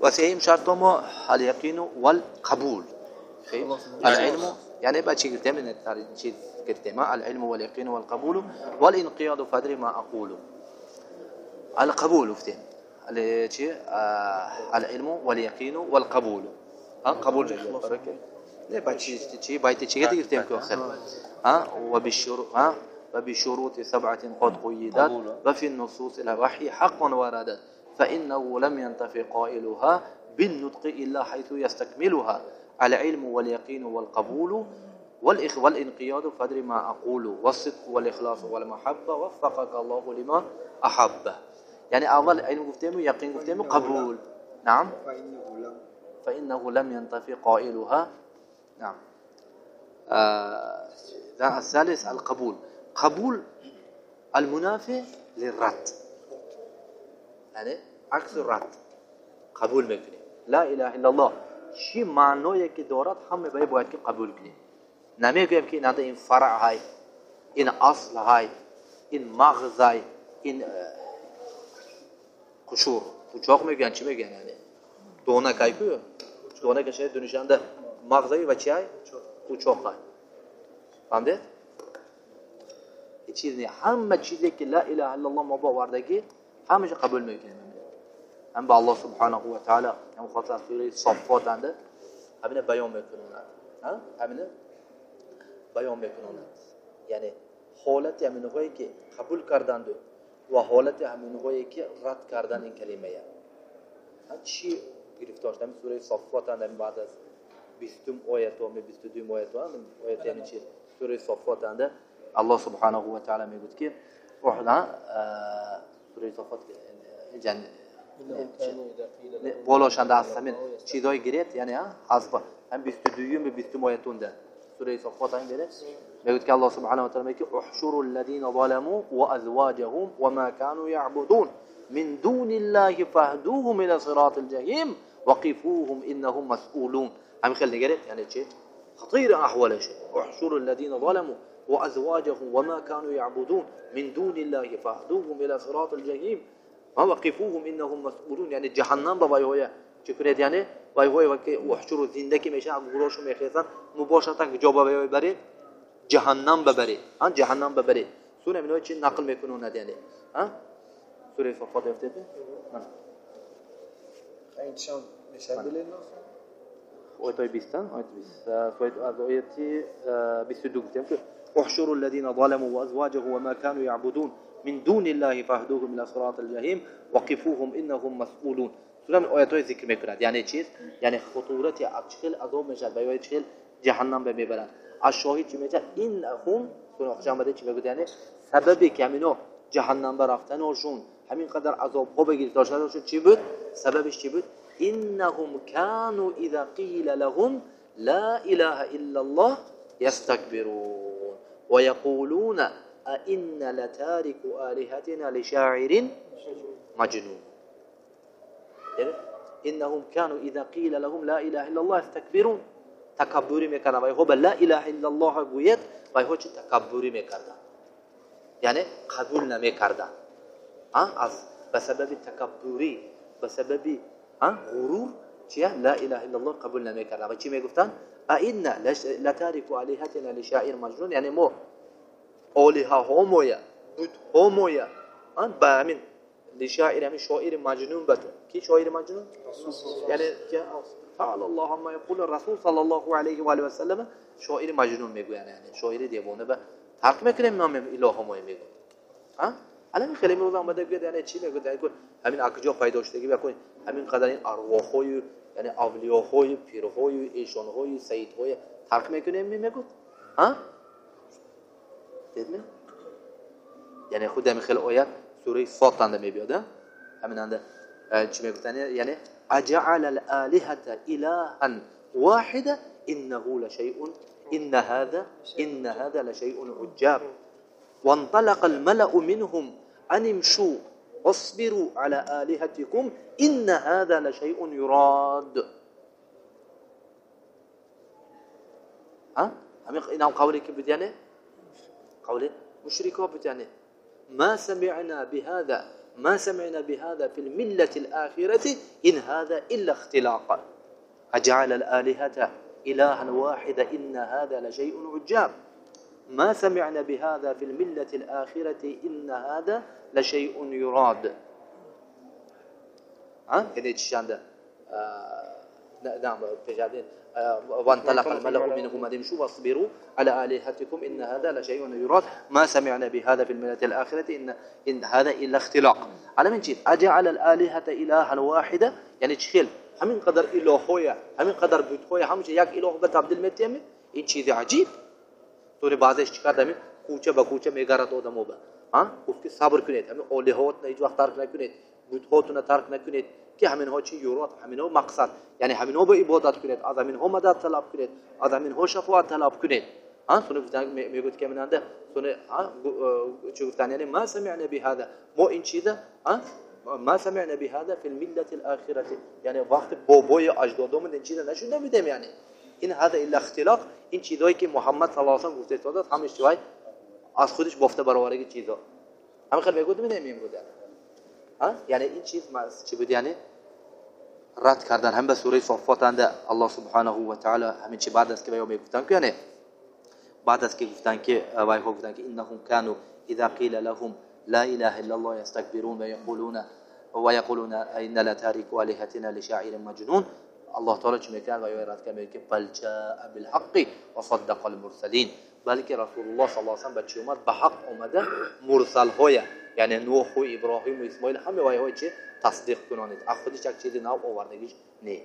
وسيم شرطهم اليقين والقبول. العلم يعني بأشي قلت من الشيء قلت ما العلم واليقين والقبول والانقياد فدري ما أقول. القبول فتين العلم واليقين والقبول. قبول لا بأشي بايت شيء كده قلت آخر. وبشروط 7 قد قيدت وفي النصوص الوحي حقا وردت فإنه لم ينتفي قائلها بالنطق إلا حيث يستكملها العلم واليقين والقبول والانقياد فدري ما أقول والصدق والإخلاص والمحبة وفقك الله لما أحبه. يعني أول علم قفتهم يقين قفتهم قبول. نعم فإنه لم ينتفي قائلها. نعم. الثالث القبول. قبول المنافي للرد يعني عكس الرد. قبول میکنی لا اله الا الله چی معنایی که دارد همه باید که قبول کنی. نمیگویم که این فرع های، این اصل های، این مغز های، این قشور قوچاق میگن. چی میگن؟ یعنی دونک های که دونک شاید دونشنده مغزی و چی های؟ قوچاق های. فهمده؟ این چیز نیست. همه چیزی که لا اله الا الله ما باوردگی همه قبول میکنیم. هم با الله سبحانه و تعالی هم خاصه سوره صافات انده همین بیان میکنند. همین بیان میکنند. یعنی حالت همینهایی که قبول کردند و حالت همینهایی که رد کردن این کلمه است. چی گرفتار شدن سوره صافات انده بعد از 20 آیه تا 22 آیه تا آیه یعنی چی سوره صافات انده الله سبحانه و تعالی میگوید که روحنا سوره صافات جن بالاشنده است همین چیزای گرفت یعنی حذف هم 22 به 20 آیتونده سوره صافات هم گرفت میگوید که الله سبحانه و تعالی میگه احشروا الذين ظلموا وازواجهم وما كانوا يعبدون من دون الله فاهدوهم الى صراط الجحيم وقفوهم انهم مسئولون. همین خیلی گرفت یعنی چی خطیر احوالش. احشروا الذين ظلموا وازواجهم وما كانوا يعبدون من دون الله فاهدوهم الى صراط الجحيم وقفوهم انهم مسئولون. یعنی جهنم با وایه چیکارید یعنی وایه که احشر زنده میشه گروهشو میخیزن مباشرتا که جواب ببره جهنم ببره. جهنم ببره. سوره منو چی نقل میکنه یعنی سوره صفات افتاده اینشان میشه بلند آیه 20 آیه 22 گفتم که احشروا الذين ظلموا وازواجهم وما كانوا يعبدون من دون الله فاهدوهم الى صراط الجحيم وقفوهم انهم مسئولون. سوره آیاتای ذکر میکند یعنی چیز یعنی خطورت چخل عذاب میشه و یا چخل جهنم به میبرن. از شاهد چی میگه انهم سوره آخر آمده چی میگه یعنی سببی که همینو جهنم برفتنشون همین قدر عذاب ها بگیرید داشتنشون چی بود؟ سببش چی بود؟ انهم كانوا اذا قيل لهم لا اله الا الله يستكبرون ويقولون أئن لتارك آلهتنا لشاعر مجنون. إنهم كانوا إذا قيل لهم لا إله إلا الله يستكبرون تكبري میکنن و خب لا اله الا الله گوید و هیچ تکبری میکردن یعنی قبول نمیکردن از بسبب تکبری بسبب غرور چیه لا اله الا الله قبول نمیکردن و چی میگفتن أئن لتارك آلهتنا لشاعر مجنون. یعنی ما آلیه همویا بود همویا با همین لشاعر همین شاعر مجنون بتون. کی شاعر مجنون؟ یعنی که تعالی الله عما یقول الرسول صلی الله علیه و آله و سلم شاعر مجنون میگوین یعنی شاعر دیوانه به فرق میکنه نام اله همویا میگه. الان خیلی روز اومده گفت یعنی چی میگه یعنی همین اکجا پیدا شدگی بکن همین قدر این ارواحای یعنی اولیاهای پیرهای ایشانهای سیدهای فرق میکنه میگه دیدین؟ یعنی خود همین خیلی آیت سوره صاد انده میبیاده همین انده چی میگفتن یعنی اجعل الالهه الها واحده انه لشيء ان هذا لشيء عجاب وانطلق الملأ منهم ان امشوا واصبروا على آلهتكم ان هذا لشيء يراد. همین اینا قولی که بود یعنی قول مشركوا بتاني ما سمعنا بهذا ما سمعنا بهذا في الملة الآخرة إن هذا إلا اختلاق أجعل الآلهة إلها واحدة إن هذا لشيء عجاب ما سمعنا بهذا في الملة الآخرة إن هذا لشيء يراد يعني تشاند نعم بجادين وانطلق الملأ منهم أن امشوا واصبروا على آلهتكم إن هذا لشيء يراد ما سمعنا بهذا في الملة الآخرة إن هذا إلا اختلاق على من جيت أجعل الآلهة إلها واحدة يعني تشيل همين قدر إله هويا همين قدر بيت هويا همش يك إله بتعبد المتيم این چیز عجیب طور بعضش چیکار داریم کوچه با کوچه میگارد آدمو با گفت که صبر کنید همین الهات هیچ وقت ترک نکنید بت‌هاتون ترک نکنید که همین ها چی یورات همین ها مقصد یعنی همین ها با عبادت کنید از همین ها مدد طلب کنید از همین ها شفاعت طلب کنید سونه گفتن میگوید که مننده سونه چی گفتن یعنی ما سمعنا بهذا ما این چیزه ما سمعنا بهذا في الملة الآخرة یعنی وقت بابای اجدادمون این چیزا نشون نمیدیم یعنی این هذا الا اختلاق این چیزایی که محمد صلی الله علیه و سلم گفته داد همش چیزای از خودش بافته برآورده چیزا همین خیلی میگوید نمیگوید یعنی این چیز چی بود یعنی رد کردن هم به سوره صافات اند الله سبحانه و تعالی همین چی بعد از که بیان میگفتن که یعنی بعد از که گفتن که وای ها گفتن که انهم كانوا اذا قيل لهم لا اله الا الله يستكبرون ويقولون ان لتاركوا الهتنا لشاعر مجنون الله تعالی چی میگه و رد کرد که بل جاء بالحق وصدق المرسلين بلکه رسول الله صلی الله علیه و سلم بچه اومد به حق اومده مرسل های یعنی نوح و ابراهیم و اسماعیل همه وای های چه تصدیق کنانید خودش یک چیزی نو آوردگیش نه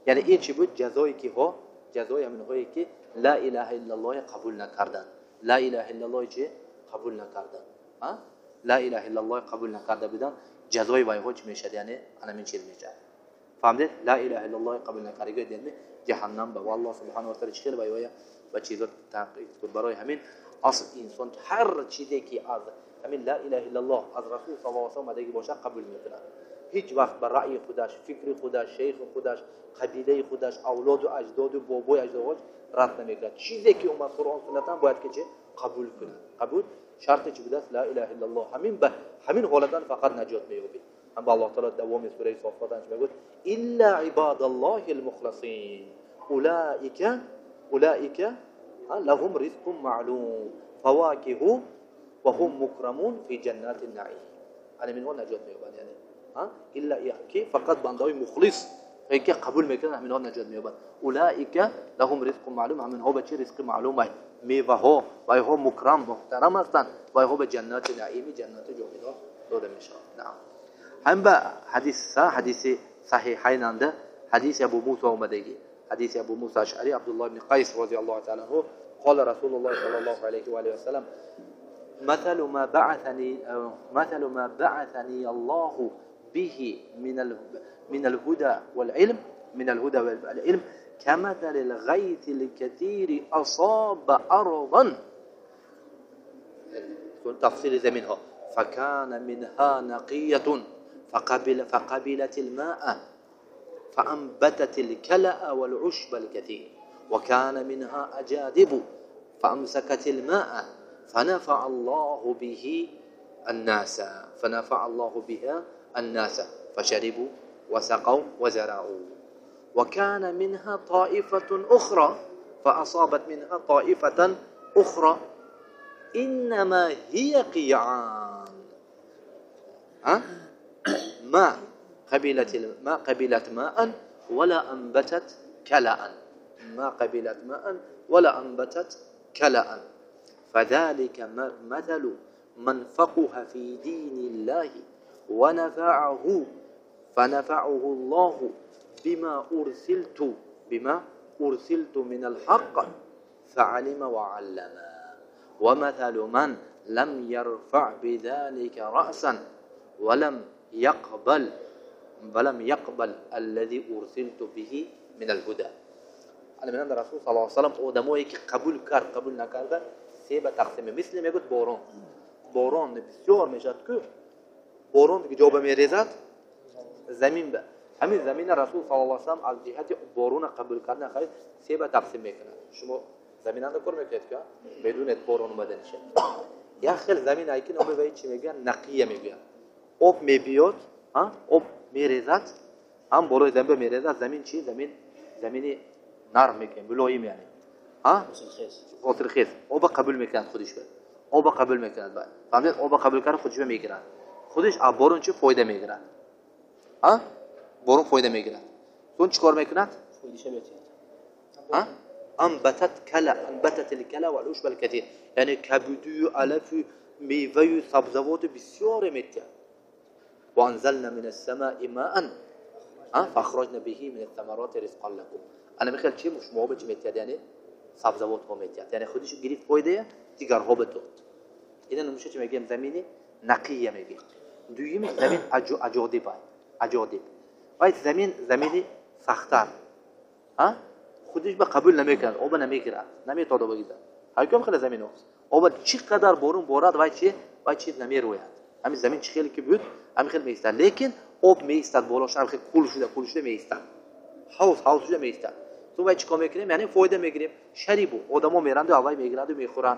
یعنی این چی بود جزایی که ها جزای همین هایی که لا اله الا الله قبول نکردن لا اله الا الله چه قبول نکردن لا اله الا الله قبول نکرده بودن جزای وای ها چی میشد یعنی انا من چیز میشه فهمید لا اله الا الله قبول نکردگی یعنی جهنم به الله سبحانه و تعالی چیل وای وای و چیزا تحقیق کنه برای همین اصل انسان هر چیزی که از همین لا اله الا الله از رسول صلی الله علیه و آله باشه قبول میکنه هیچ وقت بر رأی خودش فکر خودش شیخ خودش قبیله خودش اولاد و اجداد و بابای اجداد رد نمیکنه چیزی که اومد قرآن سنت هم باید که چه قبول کنه قبول شرط چی بوده لا اله الا الله همین به همین حالتن فقط نجات مییابید اما الله تعالی دوام سوره صافات میگه الا عباد الله المخلصین اولئک لهم رزق معلوم فواكه وهم مكرمون في جنات النعيم انا من هون نجات مییابند یعنی الا که فقط بندهای مخلص که قبول میکنن همین ها نجات مییابند اولئک لهم رزق معلوم همین ها به چه رزق معلومه میوه ها و ها مکرم محترم هستند و ها به جنات نعیم جنات جاودان داده میشن نعم هم به حدیث صحیحین انده حدیث ابو موسی اومدگی حديث أبو موسى الأشعري عبد الله بن قيس رضي الله تعالى عنه قال رسول الله صلى الله عليه وآله وسلم مثل ما بعثني الله به من الهدى والعلم كمثل الغيث الكثير أصاب أرضا تفصيل زمنها فكان منها نقية فقبلت الماء فأنبتت الكلأ والعشب الكثير وكان منها أجادب فأمسكت الماء فنفع الله بها الناس فشربوا وسقوا وزرعوا وكان منها طائفة أخرى فأصابت منها طائفة أخرى إنما هي قيعان ما قبلت ماء ولا أنبتت كلأ فذلك مثل من فقه في دين الله فنفعه الله بما أرسلت من الحق فعلم وعلم ومثل من لم يرفع بذلك رأسا ولم يقبل الذي أرسلت به من الهدى أنا من عند الرسول صلى الله عليه وسلم آدمایی که قبول نکرده سه به تقسیم مثل میگه باران بسیار میشد که باران که جواب میریزد زمین به همین زمین رسول صلی الله علیه و سلم از جهت باران قبول کردن خیلی سه به تقسیم میکنه شما زمین اند کار میکنید که بدون باران اومدن شه یا خیلی زمین ای که نام به چی میگن نقیه میگن آب میبیاد آب میریزد بالای زمین میریزد زمین چی زمینی نرم میکنه ملایم یعنی غسل خیز آب قبول میکنه خودش به آب قبول میکنه بعد فهمید آب قبول کرده خودش میگیره خودش از بارون چی فایده میگیره بارون فایده میگیره اون چیکار میکنه انبتت الكلى والعشب الكثير يعني كبدو علف میوه و سبزوات بسیار میتیه وانزلنا من السماء ماء فاخرجنا به من الثمرات رزقا لكم انا میخوام چی شما به چی میتیه یعنی سبزوات ها میتیه یعنی خودش گرفت فایده دیگر ها بداد اینا نمیشه چی میگیم زمینی نقیه میگیم دویم زمین اجادب وای زمینی سخت‌تر خودش به قبول نمیکنه آب نمیگیره نمیتونه بگیره حکم خیلی زمین است آب چقدر بارون بارد وای چی نمیروید همین زمین چه خیلی که بود همین خیلی میستاد لیکن آب میستاد بالاش هم خیلی کول شده میستاد حوض شده میستاد تو وای چیکار میکنیم یعنی فایده میگیریم شریبو آدما میرند و آوای میگیرند و میخورن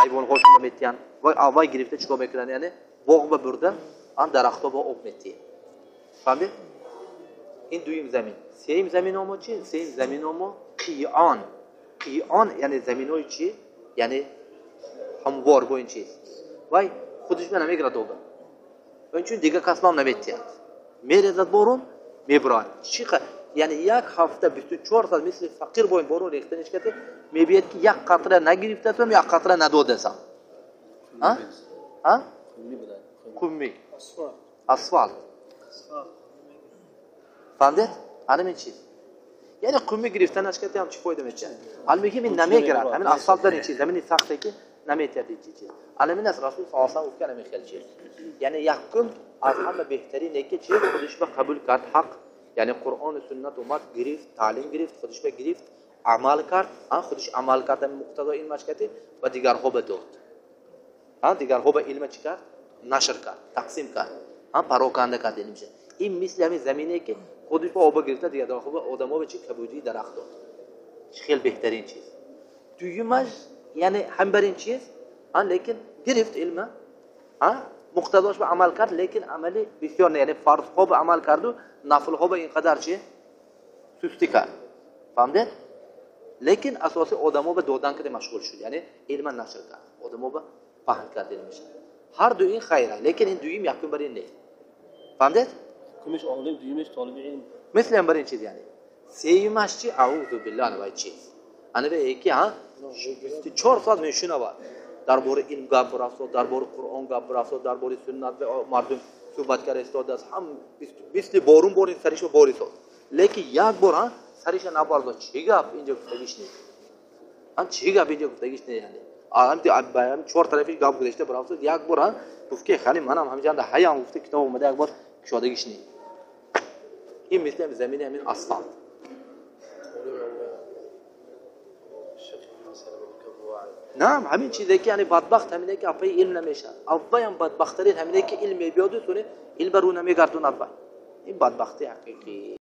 حیوان هاشون میتیان وای آوای گرفته چیکار میکنن یعنی باغ برده آن درختها با آب میتیه فهمید این دویم زمین سوم زمین ما چی سوم زمین ما قیعان یعنی زمینای چی یعنی هموار با این چیز وای خودش من نمیگیره دوباره و چون دیگه کس هم نمیتیاد میریزد بارون میبرد چیقدر یعنی یک هفته 24 ساعت مثل فقیر با این بارون ریختنش کرده میبینید که یک قطره نگرفته تو یک قطره نداده سام کمی اسفالت فهمید همین چیز یعنی قمی گرفتنش کرده هم چی فایده میشه حال میگیم این نمیگیره همین اسفالت در این چیز زمینی سخته که نمیتیاد چیز علمین از رسول صلی الله علیه و آله میخیل چیز یعنی یکم از همه بهترینه که چی خودش به قبول کرد حق یعنی قرآن و سنت اومد گرفت تعلیم گرفت خودش به گرفت عمل کرد خودش عمل کرد به مقتضای علمش کرد و دیگرها به داد دیگرها به علم چی کرد نشر کرد تقسیم کرد پراکنده کرد نمیشه این مثل همین زمینه که خودش به آب گرفته دیگرها به آدما به چی کبودی درخت داد خیلی بهترین چیز دویمش یعنی هم برین چیز لیکن گرفت علم مقتضاش به عمل کرد لیکن عملی بسیار نه یعنی فرض ها به عمل کرد و نفل ها به اینقدر چی سستی کرد فهمیدید لیکن اساس آدما به دادن کرده مشغول شد یعنی علم نشر کرد آدما به فهم کرده نمیشه هر دو این خیره لیکن این دویم یکم بر این نه فهمیدید کمش عالم دویمش طالب علم مثل هم بر این چیز یعنی سیمش چی اعوذ بالله نوای چیز انا به یکی 24 ساعت میشونه درباره علم گپ برافت درباره قرآن گپ برافت درباره سنت و مردم صحبت کرد استاد است هم مثل بارون سرش باری ساد لیکن یک بار سرش نبارد چی گپ اینجا گفتگیش نیست چی گپ اینجا گفتگیش نیست یعنی الان چهار طرفی گپ گذاشته برافت یک بار گفت که خالی منم همینجا حیام گفته کتاب اومده یک بار شادگیش نیست این مثل زمین همین اسفالت نعم همین چیزی که یعنی بدبخت همینه که اپای علم نمیشه اپای هم بدبختری همینه که علم بیاد و سونه علم رو نمیگردونه اپای این بدبختی حقیقی